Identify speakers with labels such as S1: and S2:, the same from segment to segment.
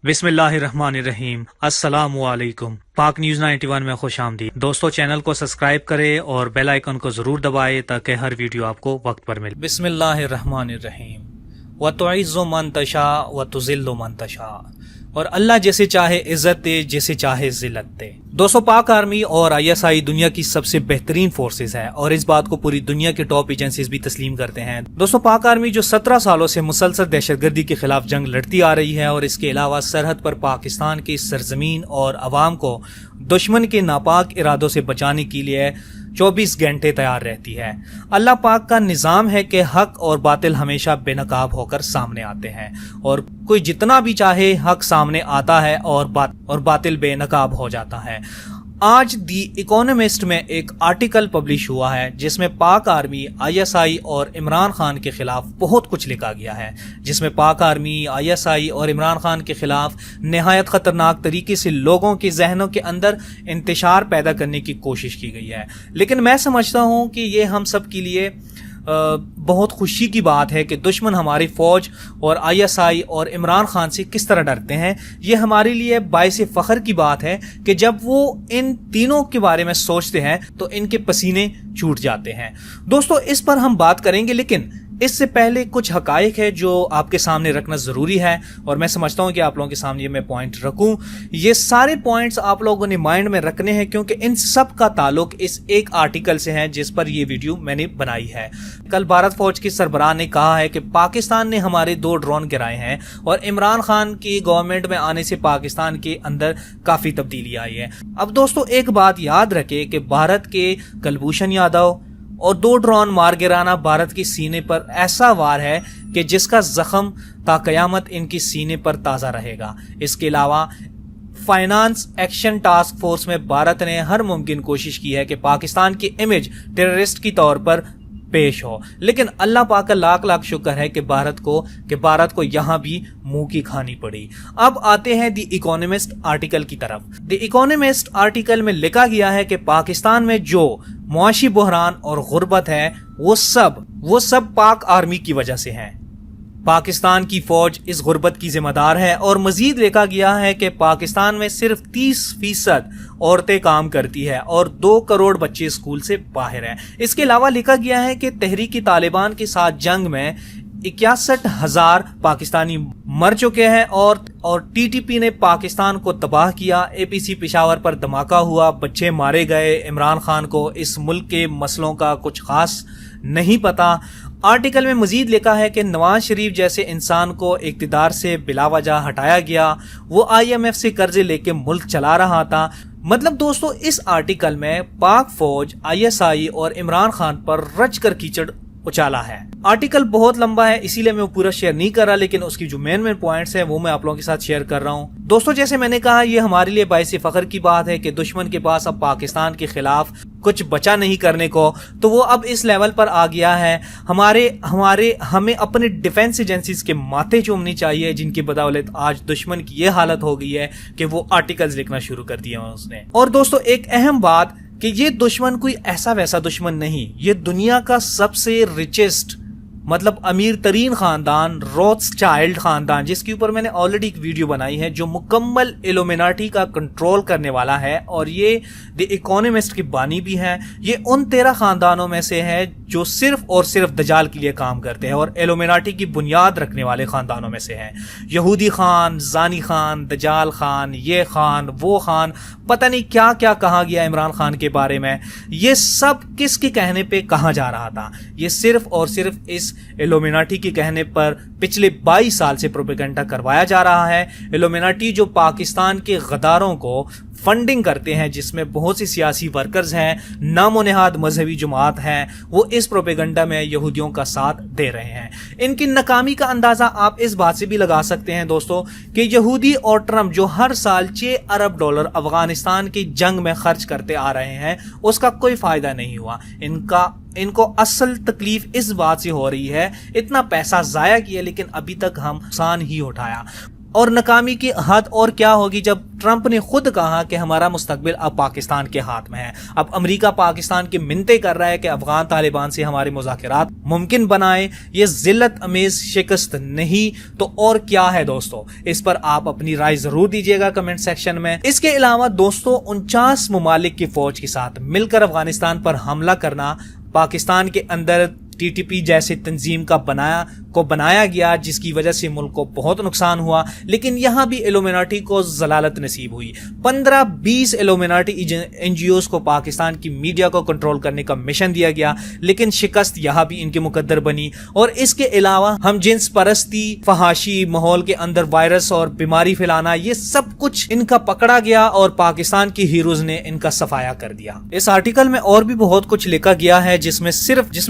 S1: بسم اللہ الرحمن الرحیم۔ السلام علیکم۔ پاک نیوز 91 میں خوش آمدید دوستو، چینل کو سبسکرائب کریں اور بیل آئیکن کو ضرور دبائیں تاکہ ہر ویڈیو آپ کو وقت پر ملے۔ بسم اللہ الرحمن الرحیم۔ وَتُعِزُّ مَن تَشَاءُ وَتُذِلُّ مَن تَشَاءُ، اور اللہ جیسے چاہے عزت دے، جیسے چاہے ذلت دے۔ دوستو، پاک آرمی اور ISI دنیا کی سب سے بہترین فورسز ہے اور اس بات کو پوری دنیا کے ٹاپ ایجنسیز بھی تسلیم کرتے ہیں۔ دوستو، پاک آرمی جو 17 سالوں سے مسلسل دہشت گردی کے خلاف جنگ لڑتی آ رہی ہے اور اس کے علاوہ سرحد پر پاکستان کی سرزمین اور عوام کو دشمن کے ناپاک ارادوں سے بچانے کے لیے 24 گھنٹے تیار رہتی ہے۔ اللہ پاک کا نظام ہے کہ حق اور باطل ہمیشہ بے نقاب ہو کر سامنے آتے ہیں، اور کوئی جتنا بھی چاہے حق سامنے آتا ہے اور باطل بے نقاب ہو جاتا ہے۔ آج دی اکانومسٹ میں ایک آرٹیکل پبلش ہوا ہے جس میں پاک آرمی، ISI اور عمران خان کے خلاف بہت کچھ لکھا گیا ہے، جس میں پاک آرمی، ISI اور عمران خان کے خلاف نہایت خطرناک طریقے سے لوگوں کے ذہنوں کے اندر انتشار پیدا کرنے کی کوشش کی گئی ہے۔ لیکن میں سمجھتا ہوں کہ یہ ہم سب کے لیے بہت خوشی کی بات ہے کہ دشمن ہماری فوج اور ISI اور عمران خان سے کس طرح ڈرتے ہیں۔ یہ ہمارے لیے باعث فخر کی بات ہے کہ جب وہ ان تینوں کے بارے میں سوچتے ہیں تو ان کے پسینے چھوٹ جاتے ہیں۔ دوستو، اس پر ہم بات کریں گے، لیکن اس سے پہلے کچھ حقائق ہے جو آپ کے سامنے رکھنا ضروری ہے، اور میں سمجھتا ہوں کہ آپ لوگوں کے سامنے یہ میں پوائنٹ رکھوں۔ یہ سارے پوائنٹس آپ لوگوں نے مائنڈ میں رکھنے ہیں کیونکہ ان سب کا تعلق اس ایک آرٹیکل سے ہے جس پر یہ ویڈیو میں نے بنائی ہے۔ کل بھارت فوج کے سربراہ نے کہا ہے کہ پاکستان نے ہمارے 2 ڈرون گرائے ہیں، اور عمران خان کی گورنمنٹ میں آنے سے پاکستان کے اندر کافی تبدیلی آئی ہے۔ اب دوستو، ایک بات یاد رکھے کہ بھارت کے کلبھوشن یادو اور 2 ڈرون مار گرانا بھارت کے سینے پر ایسا وار ہے کہ جس کا زخم تا قیامت ان کی سینے پر تازہ رہے گا۔ اس کے علاوہ فائنانس ایکشن ٹاسک فورس میں بھارت نے ہر ممکن کوشش کی ہے کہ پاکستان کی امیج ٹیررسٹ کی طور پر پیش ہو، لیکن اللہ پاک کا لاکھ لاکھ شکر ہے کہ بھارت کو یہاں بھی منہ کی کھانی پڑی۔ اب آتے ہیں دی اکانومسٹ آرٹیکل کی طرف۔ دی اکانومسٹ آرٹیکل میں لکھا گیا ہے کہ پاکستان میں جو معاشی بحران اور غربت ہے وہ سب پاک آرمی کی وجہ سے ہیں۔ پاکستان کی فوج اس غربت کی ذمہ دار ہے، اور مزید لکھا گیا ہے کہ پاکستان میں صرف 30% عورتیں کام کرتی ہے اور 2 کروڑ بچے اسکول سے باہر ہیں۔ اس کے علاوہ لکھا گیا ہے کہ تحریک طالبان کے ساتھ جنگ میں 61,000 پاکستانی مر چکے ہیں، اور TTP نے پاکستان کو تباہ کیا۔ APC پشاور پر دھماکہ ہوا، بچے مارے گئے۔ عمران خان کو اس ملک کے مسئلوں کا کچھ خاص نہیں پتا۔ آرٹیکل میں مزید لکھا ہے کہ نواز شریف جیسے انسان کو اقتدار سے بلا وجہ ہٹایا گیا، وہ IMF سے قرضے لے کے ملک چلا رہا تھا۔ مطلب دوستو، اس آرٹیکل میں پاک فوج، ISI اور عمران خان پر رچ کر کیچڑ اچالا ہے۔ آرٹیکل بہت لمبا ہے، اسی لیے میں پورا شیئر نہیں کر رہا، لیکن اس کی جو مین پوائنٹس ہیں وہ میں آپ لوگوں کے ساتھ شیئر کر رہا ہوں۔ دوستو، جیسے میں نے کہا، یہ ہمارے لیے باعث فخر کی بات ہے کہ دشمن کے پاس اب پاکستان کے خلاف کچھ بچا نہیں کرنے کو، تو وہ اب اس لیول پر آ گیا ہے۔ ہمیں اپنے ڈیفنس ایجنسیز کے ماتھے چومنی چاہیے، جن کی بدولت آج دشمن کی یہ حالت ہو گئی ہے کہ وہ آرٹیکلز لکھنا شروع کر دیا اس نے۔ اور دوستو، ایک اہم بات کہ یہ دشمن کوئی ایسا ویسا دشمن نہیں، یہ دنیا کا سب سے ریچسٹ، مطلب امیر ترین خاندان، روتھسچائلڈ خاندان، جس کے اوپر میں نے آلریڈی ایک ویڈیو بنائی ہے، جو مکمل ایلومیناٹی کا کنٹرول کرنے والا ہے، اور یہ دی اکانومسٹ کی بانی بھی ہے۔ یہ ان 13 خاندانوں میں سے ہے جو صرف اور صرف دجال کے لیے کام کرتے ہیں اور ایلومیناٹی کی بنیاد رکھنے والے خاندانوں میں سے ہیں۔ یہودی خان، زانی خان، دجال خان، یہ خان، وہ خان، پتہ نہیں کیا کیا کہا گیا عمران خان کے بارے میں۔ یہ سب کس کے کہنے پہ کہا جا رہا تھا؟ یہ صرف اور صرف اس ایلومیناٹی کے کہنے پر پچھلے 22 سال سے پروپیگنڈا کروایا جا رہا ہے۔ ایلومیناٹی جو پاکستان کے غداروں کو فنڈنگ کرتے ہیں، جس میں بہت سی سیاسی ورکرز ہیں، نام و نہاد مذہبی جماعت ہیں، وہ اس پروپیگنڈا میں یہودیوں کا ساتھ دے رہے ہیں۔ ان کی ناکامی کا اندازہ آپ اس بات سے بھی لگا سکتے ہیں دوستو کہ یہودی اور ٹرمپ جو ہر سال $6 ارب افغانستان کی جنگ میں خرچ کرتے آ رہے ہیں، اس کا کوئی فائدہ نہیں ہوا۔ ان کو اصل تکلیف اس بات سے ہو رہی ہے، اتنا پیسہ ضائع کیا لیکن ابھی تک ہم نقصان ہی اٹھایا۔ اور ناکامی کی حد اور کیا ہوگی جب ٹرمپ نے خود کہا کہ ہمارا مستقبل اب پاکستان کے ہاتھ میں ہے. اب امریکہ پاکستان کی منتیں کر رہا ہے کہ افغان طالبان سے ہمارے مذاکرات ممکن بنائے. یہ ذلت امیز شکست نہیں تو اور کیا ہے دوستو؟ اس پر آپ اپنی رائے ضرور دیجیے گا کمنٹ سیکشن میں. اس کے علاوہ دوستو 49 ممالک کی فوج کے ساتھ مل کر افغانستان پر حملہ کرنا پاکستان کے اندر ٹی ٹی پی جیسے تنظیم کا بنایا گیا، جس کی وجہ سے ملک کو بہت نقصان ہوا. لیکن یہاں بھی ایلومیناٹی کو ضلالت نصیب ہوئی. 15-20 ایلومیناٹی این جی اوز کو پاکستان کی میڈیا کو کنٹرول کرنے کا مشن دیا گیا، لیکن شکست یہاں بھی ان کے مقدر بنی. اور اس کے علاوہ ہم جنس پرستی، فحاشی، ماحول کے اندر وائرس اور بیماری پھیلانا، یہ سب کچھ ان کا پکڑا گیا اور پاکستان کی ہیروز نے ان کا صفایا کر دیا. اس آرٹیکل میں اور بھی بہت کچھ لکھا گیا ہے جس میں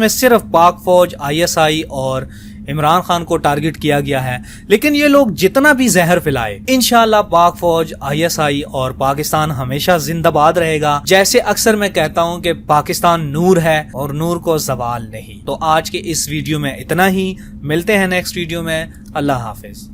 S1: صرف پاک فوج، آئی ایس آئی اور عمران خان کو ٹارگٹ کیا گیا ہے. لیکن یہ لوگ جتنا بھی زہر پھلائے، انشاءاللہ پاک فوج، آئی ایس آئی اور پاکستان ہمیشہ زندہ باد رہے گا. جیسے اکثر میں کہتا ہوں کہ پاکستان نور ہے اور نور کو زوال نہیں. تو آج کے اس ویڈیو میں اتنا ہی، ملتے ہیں نیکسٹ ویڈیو میں. اللہ حافظ.